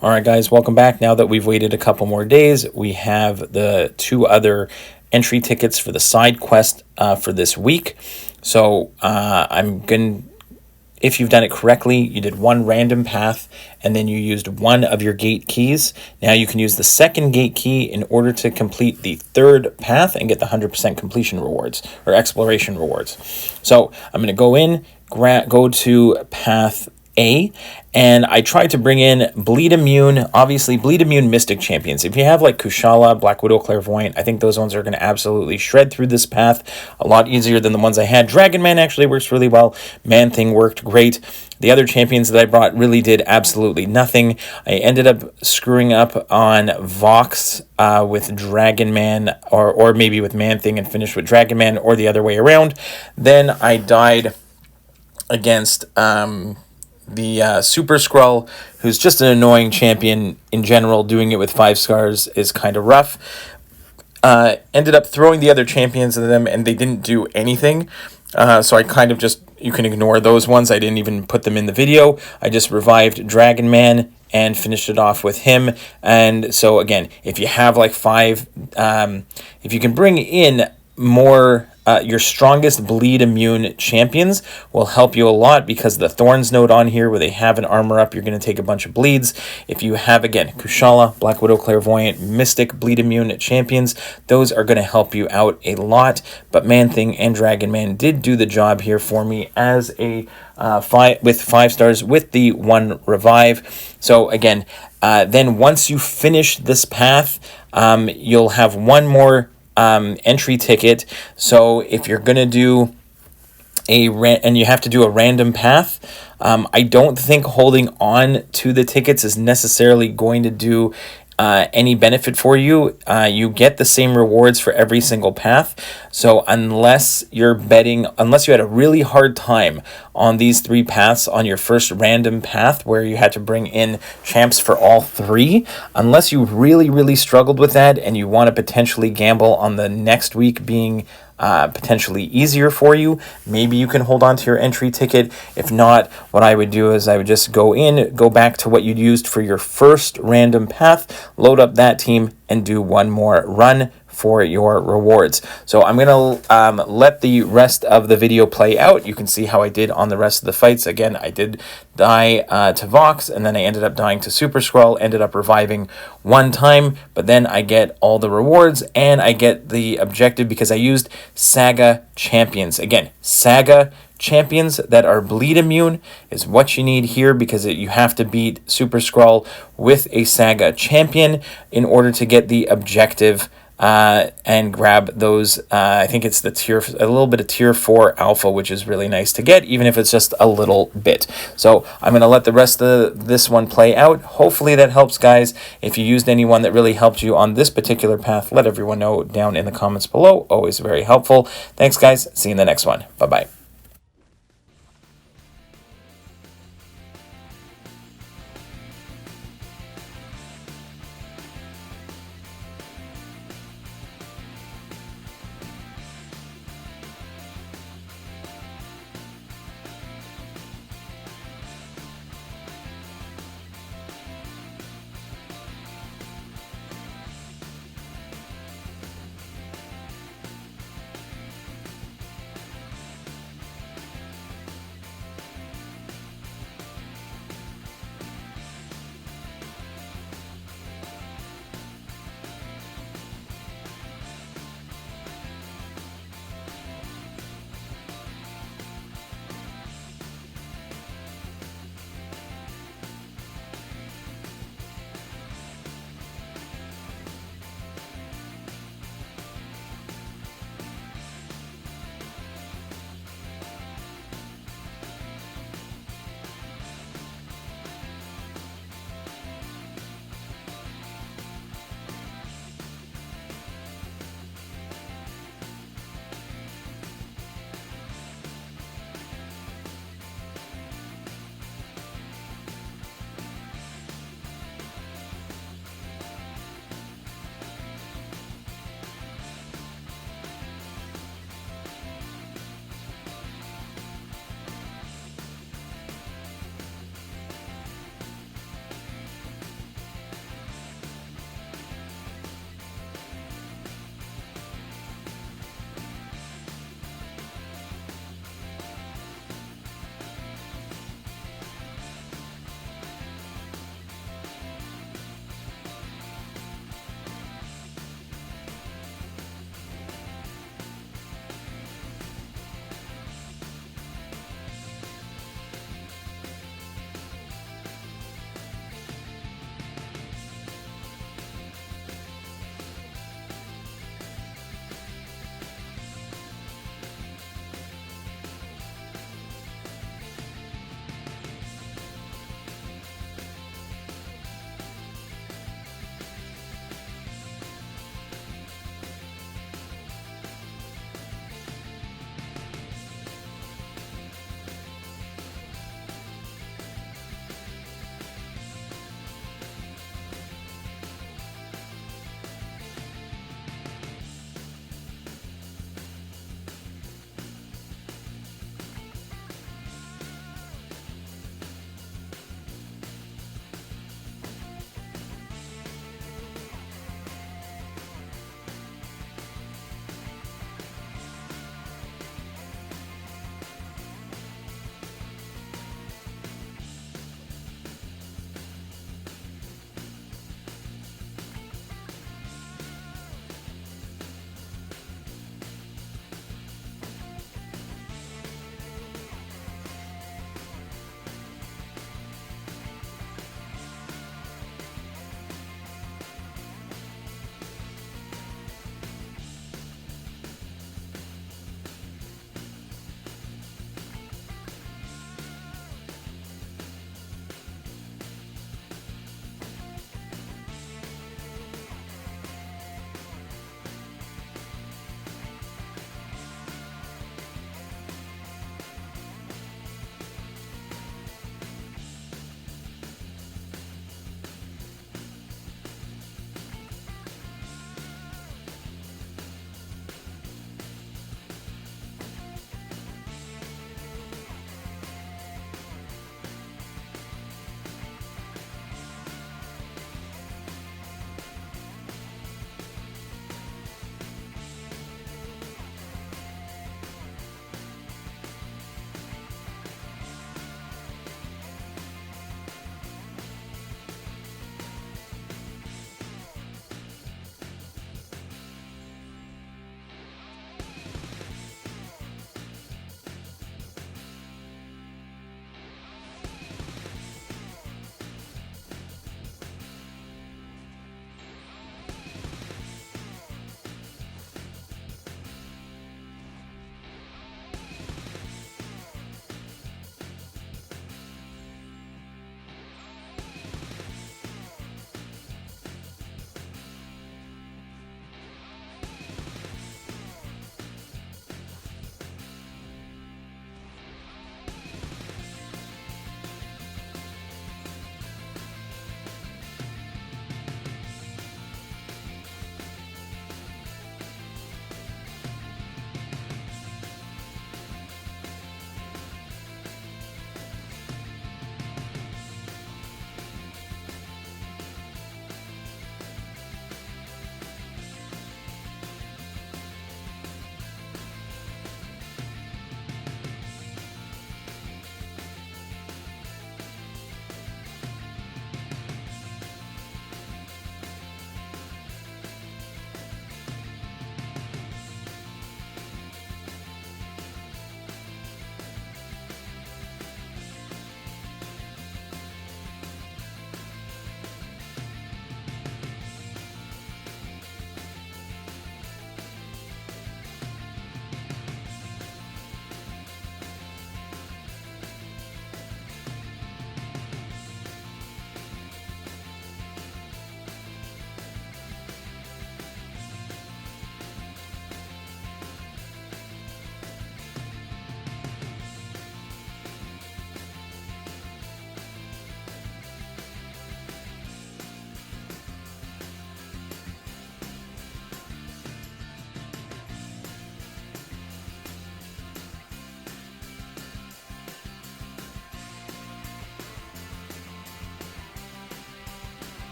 All right, guys, welcome back. Now that we've waited a couple more days, we have the 2 other entry tickets for the side quest for this week. So if you've done it correctly, you did 1 random path and then you used 1 of your gate keys. Now you can use the 2nd gate key in order to complete the 3rd path and get the 100% completion rewards or exploration rewards. So I'm going to go in, go to path A, and I tried to bring in Bleed Immune, obviously Bleed Immune Mystic Champions. If you have like Kushala, Black Widow, Clairvoyant, I think those ones are going to absolutely shred through this path. A lot easier than the ones I had. Dragon Man actually works really well. Man Thing worked great. The other champions that I brought really did absolutely nothing. I ended up screwing up on Vox with Dragon Man, or maybe with Man Thing and finished with Dragon Man, or the other way around. Then I died against the Super Skrull, who's just an annoying champion in general. Doing it with 5 stars is kind of rough. Ended up throwing the other champions at them, and they didn't do anything. So I kind of just, you can ignore those ones. I didn't even put them in the video. I just revived Dragon Man and finished it off with him. And so again, if you have like 5, if you can bring in more, your strongest bleed immune champions will help you a lot, because the Thorns node on here where they have an armor up, you're going to take a bunch of bleeds. If you have, again, Kushala, Black Widow, Clairvoyant, Mystic, bleed immune champions, those are going to help you out a lot. But Man Thing and Dragon Man did do the job here for me as a 5 stars with the 1 revive. So again, then once you finish this path, you'll have 1 more entry ticket. So if you're gonna do and you have to do a random path, I don't think holding on to the tickets is necessarily going to do any benefit for you. You get the same rewards for every single path. So unless you had a really hard time on these 3 paths on your first random path where you had to bring in champs for all 3, unless you really struggled with that and you want to potentially gamble on the next week being potentially easier for you, maybe you can hold on to your entry ticket. If not, what I would do is I would just go back to what you'd used for your first random path, load up that team, and do 1 more run for your rewards. So I'm going to let the rest of the video play out. You can see how I did on the rest of the fights. Again, I did die to Vox, and then I ended up dying to Super Skrull, ended up reviving 1 time, but then I get all the rewards, and I get the objective because I used Saga Champions. Again, Saga champions that are bleed immune is what you need here, because you have to beat Super Skrull with a Saga champion in order to get the objective and grab those. I think it's a little bit of tier 4 alpha, which is really nice to get, even if it's just a little bit. So I'm going to let the rest of this one play out. Hopefully that helps, guys. If you used anyone that really helped you on this particular path, let everyone know down in the comments below. Always very helpful. Thanks, guys. See you in the next one. Bye-bye.